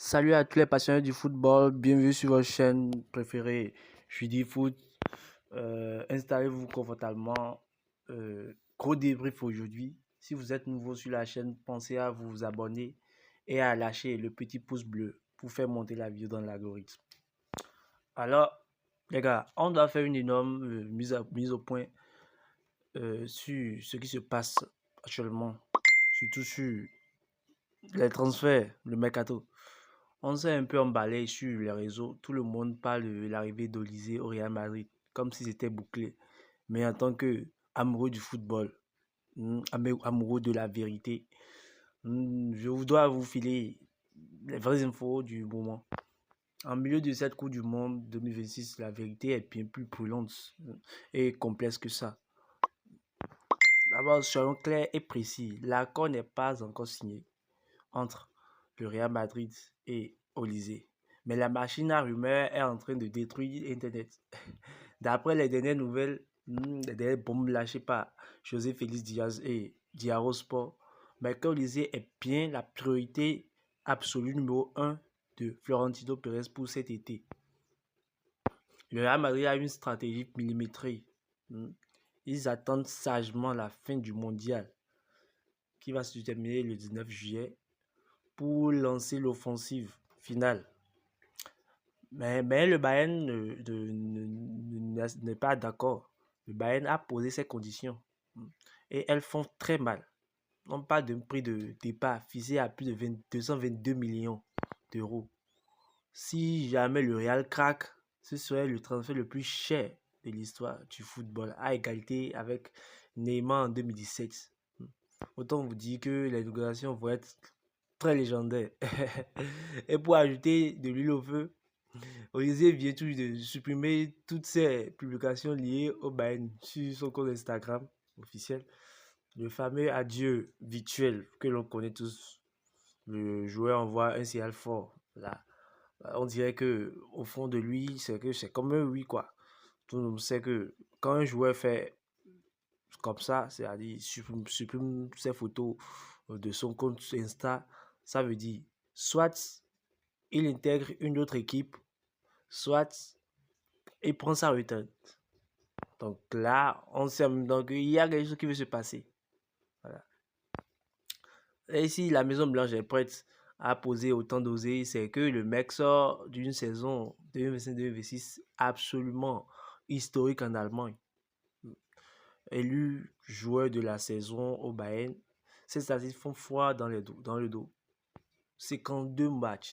Salut à tous les passionnés du football, bienvenue sur votre chaîne préférée, je dis foot. Installez-vous confortablement. Gros débrief aujourd'hui. Si vous êtes nouveau sur la chaîne, pensez à vous abonner et à lâcher le petit pouce bleu pour faire monter la vidéo dans l'algorithme. Alors, les gars, on doit faire une énorme mise au point sur ce qui se passe actuellement, surtout sur les transferts, le mercato. On s'est un peu emballé sur les réseaux. Tout le monde parle de l'arrivée d'Olysée au Real Madrid, comme si c'était bouclé. Mais en tant que amoureux du football, amoureux de la vérité, je dois vous filer les vraies infos du moment. En milieu de cette Coupe du Monde 2026, la vérité est bien plus brûlante et complexe que ça. D'abord, soyons clairs et précis. L'accord n'est pas encore signé entre le Real Madrid et Olysée. Mais la machine à rumeurs est en train de détruire Internet. D'après les dernières nouvelles, les dernières bombes lâchées par José Félix Diaz et Diaro Sport, Michael Olysée est bien la priorité absolue numéro 1 de Florentino Pérez pour cet été. Le Real Madrid a une stratégie millimétrée. Ils attendent sagement la fin du mondial qui va se terminer le 19 juillet pour lancer l'offensive finale. Mais le Bayern n'est pas d'accord. Le Bayern a posé ses conditions et elles font très mal. On parle d'un prix de départ fixé à plus de 222 millions d'euros. Si jamais le Real craque, ce serait le transfert le plus cher de l'histoire du football, à égalité avec Neymar en 2017. Autant vous dire que les négociations vont être très légendaires. Et pour ajouter de l'huile au feu, Olysée vient tout de supprimer toutes ses publications liées au Bayern sur son compte Instagram officiel. Le fameux adieu virtuel que l'on connaît tous. Le joueur envoie un signal fort. Là, on dirait que au fond de lui, c'est comme un oui quoi. Tout le monde sait que quand un joueur fait comme ça, c'est-à-dire supprime ses photos de son compte Insta, ça veut dire soit il intègre une autre équipe, soit il prend sa retraite. Donc là, on sait donc il y a quelque chose qui veut se passer. Voilà. Et si la Maison Blanche est prête à poser autant d'oser, c'est que le mec sort d'une saison 2025-2026 absolument historique en Allemagne. Élu joueur de la saison au Bayern, ces statistiques font froid dans le dos. 52 matchs,